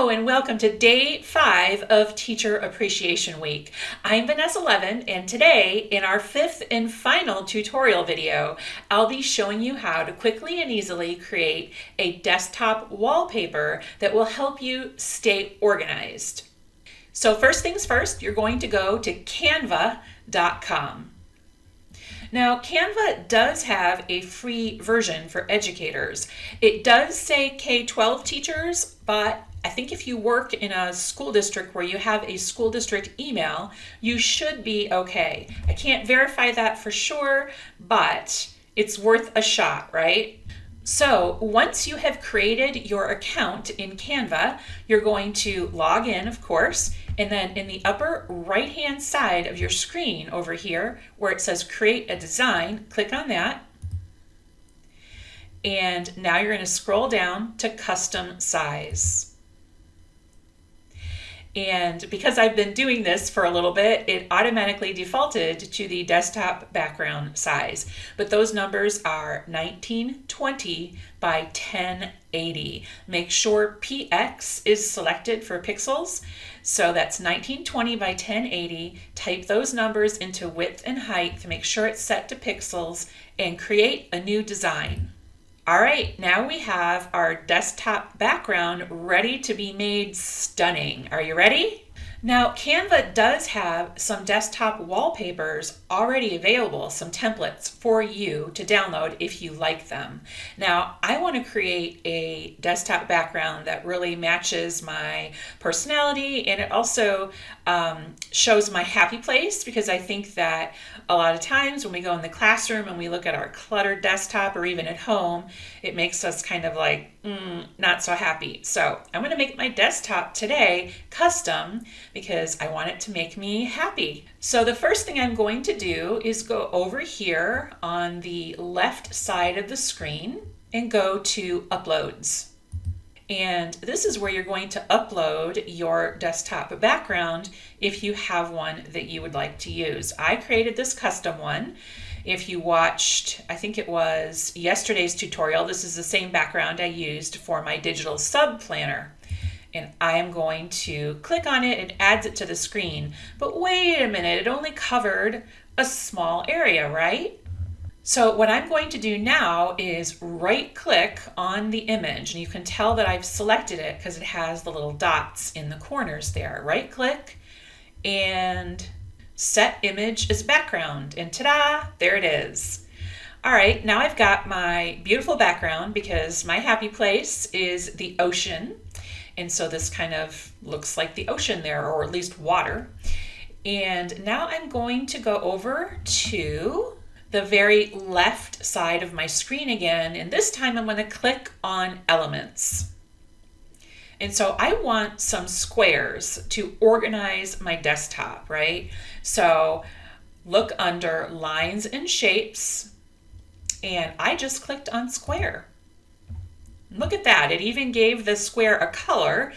Hello and welcome to day 5 of Teacher Appreciation Week. I'm Vanessa Levin, and today in our 5th and final tutorial video, I'll be showing you how to quickly and easily create a desktop wallpaper that will help you stay organized. So first things first, you're going to go to canva.com. Now, Canva does have a free version for educators. It does say K-12 teachers, but I think if you work in a school district where you have a school district email, you should be okay. I can't verify that for sure, but it's worth a shot, right? So once you have created your account in Canva, you're going to log in, of course, and then in the upper right-hand side of your screen over here where it says create a design, click on that. And now you're going to scroll down to custom size. And because I've been doing this for a little bit, it automatically defaulted to the desktop background size. But those numbers are 1920 by 1080. Make sure PX is selected for pixels. So that's 1920 by 1080. Type those numbers into width and height to make sure it's set to pixels and create a new design. All right, now we have our desktop background ready to be made stunning. Are you ready? Now, Canva does have some desktop wallpapers already available, some templates for you to download if you like them. Now, I want to create a desktop background that really matches my personality, and it also shows my happy place, because I think that a lot of times when we go in the classroom and we look at our cluttered desktop or even at home, it makes us kind of like, not so happy. So I'm going to make my desktop today custom because I want it to make me happy. So the first thing I'm going to do is go over here on the left side of the screen and go to Uploads. And this is where you're going to upload your desktop background if you have one that you would like to use. I created this custom one. If you watched, I think it was yesterday's tutorial, this is the same background I used for my digital sub planner. And I am going to click on it. It adds it to the screen. But wait a minute, it only covered a small area, right? So what I'm going to do now is right click on the image, and you can tell that I've selected it because it has the little dots in the corners there. Right click and set image as background, and ta-da, there it is. All right, now I've got my beautiful background because my happy place is the ocean. And so this kind of looks like the ocean there, or at least water. And now I'm going to go over to the very left side of my screen again, and this time I'm going to click on Elements. And so I want some squares to organize my desktop, right? So look under Lines and Shapes, and I just clicked on Square. Look at that, it even gave the square a color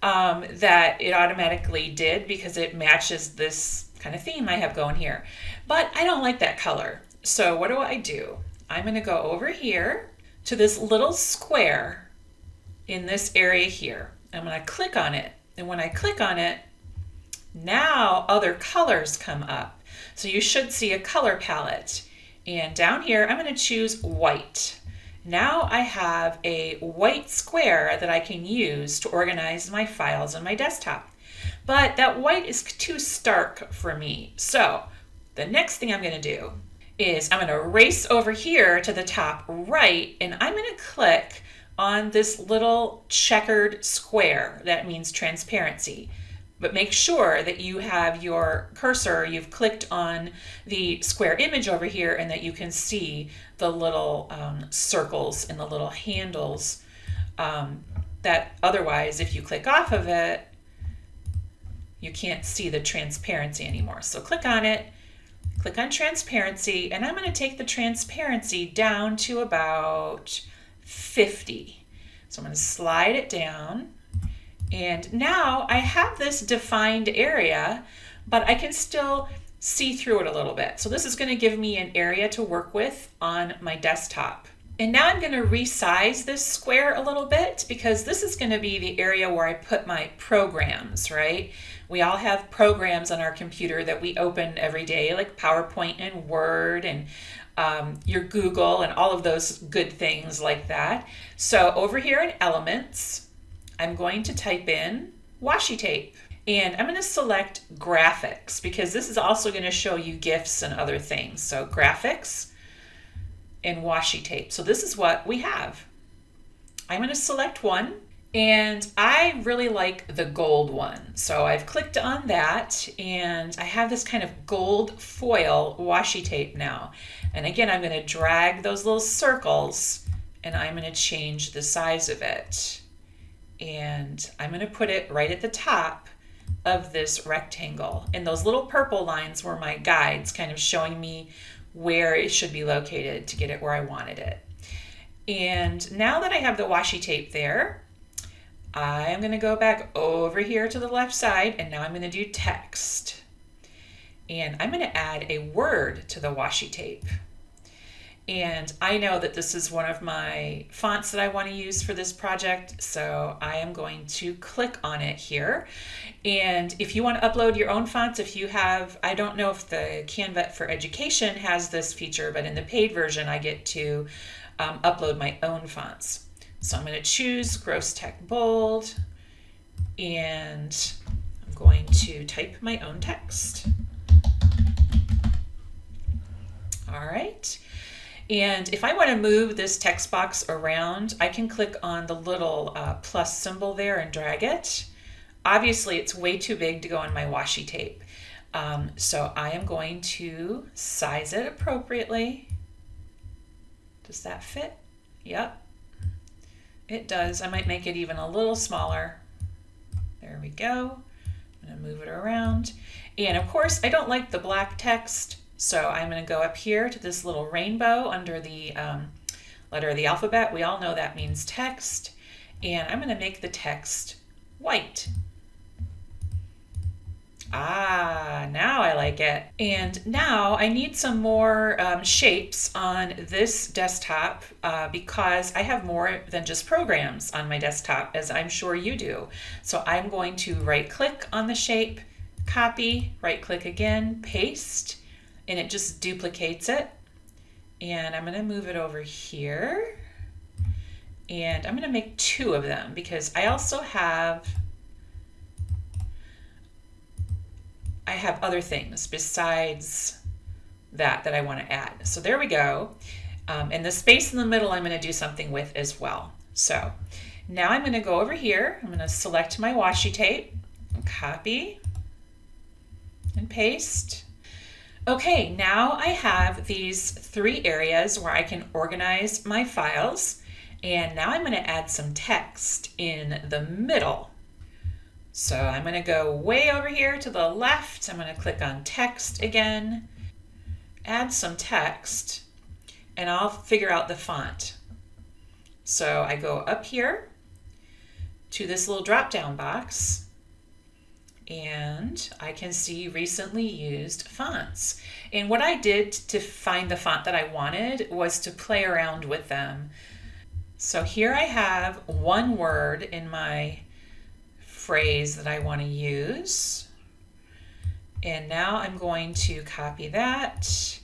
that it automatically did because it matches this kind of theme I have going here. But I don't like that color. So what do? I'm going to go over here to this little square in this area here. I'm going to click on it. And when I click on it, now other colors come up. So you should see a color palette. And down here, I'm going to choose white. Now I have a white square that I can use to organize my files on my desktop. But that white is too stark for me. So the next thing I'm going to do is I'm going to race over here to the top right, and I'm going to click on this little checkered square. That means transparency. But make sure that you have your cursor, you've clicked on the square image over here, and that you can see the little circles and the little handles that otherwise, if you click off of it, you can't see the transparency anymore. So click on it, click on transparency, and I'm going to take the transparency down to about 50. So I'm going to slide it down. And now I have this defined area, but I can still see through it a little bit. So this is going to give me an area to work with on my desktop. And now I'm going to resize this square a little bit because this is going to be the area where I put my programs, right? We all have programs on our computer that we open every day, like PowerPoint and Word and your Google and all of those good things like that. So over here in Elements, I'm going to type in washi tape. And I'm going to select graphics because this is also going to show you GIFs and other things. So graphics and washi tape. So this is what we have. I'm going to select one, and I really like the gold one. So I've clicked on that, and I have this kind of gold foil washi tape now. And again, I'm going to drag those little circles, and I'm going to change the size of it. And I'm going to put it right at the top of this rectangle. And those little purple lines were my guides, kind of showing me where it should be located to get it where I wanted it. And now that I have the washi tape there, I'm going to go back over here to the left side, and now I'm going to do text. And I'm going to add a word to the washi tape. And I know that this is one of my fonts that I want to use for this project, so I am going to click on it here. And if you want to upload your own fonts, if you have, I don't know if the Canva for Education has this feature, but in the paid version, I get to upload my own fonts. So I'm going to choose Gross Tech Bold, and I'm going to type my own text. All right. And if I want to move this text box around, I can click on the little plus symbol there and drag it. Obviously, it's way too big to go on my washi tape. So I am going to size it appropriately. Does that fit? Yep, it does. I might make it even a little smaller. There we go. I'm going to move it around. And of course, I don't like the black text. So I'm going to go up here to this little rainbow under the letter of the alphabet. We all know that means text. And I'm going to make the text white. Ah, now I like it. And now I need some more shapes on this desktop because I have more than just programs on my desktop, as I'm sure you do. So I'm going to right click on the shape, copy, right click again, paste. And it just duplicates it. And I'm going to move it over here. And I'm going to make two of them because I also have other things besides that I want to add. So there we go. And the space in the middle I'm going to do something with as well. So now I'm going to go over here. I'm going to select my washi tape, copy, and paste. Okay, now I have these three areas where I can organize my files, and now I'm going to add some text in the middle. So I'm going to go way over here to the left. I'm going to click on text again, add some text, and I'll figure out the font. So I go up here to this little drop-down box, and I can see recently used fonts. And what I did to find the font that I wanted was to play around with them. So here I have one word in my phrase that I want to use. And now I'm going to copy that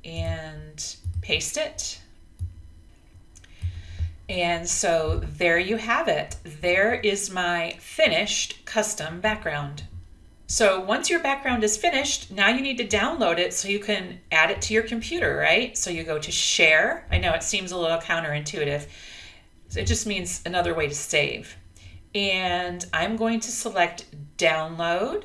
and paste it. And so there you have it. There is my finished custom background. So once your background is finished, now you need to download it so you can add it to your computer, right? So you go to Share. I know it seems a little counterintuitive. It just means another way to save. And I'm going to select Download.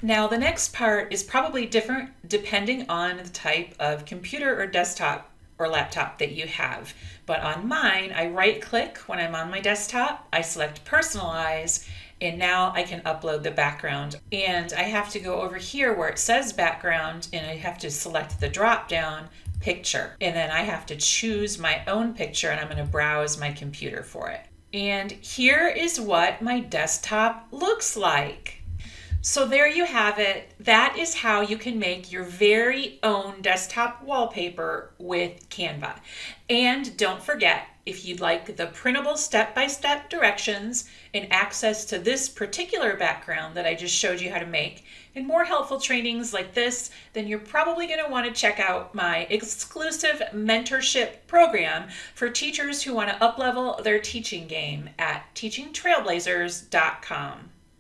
Now the next part is probably different depending on the type of computer or desktop or laptop that you have. But on mine, I right click when I'm on my desktop, I select Personalize, and now I can upload the background. And I have to go over here where it says background, and I have to select the drop down picture. And then I have to choose my own picture, and I'm going to browse my computer for it. And here is what my desktop looks like. So there you have it. That is how you can make your very own desktop wallpaper with Canva. And don't forget, if you'd like the printable step-by-step directions and access to this particular background that I just showed you how to make, and more helpful trainings like this, then you're probably going to want to check out my exclusive mentorship program for teachers who want to up-level their teaching game at teachingtrailblazers.com.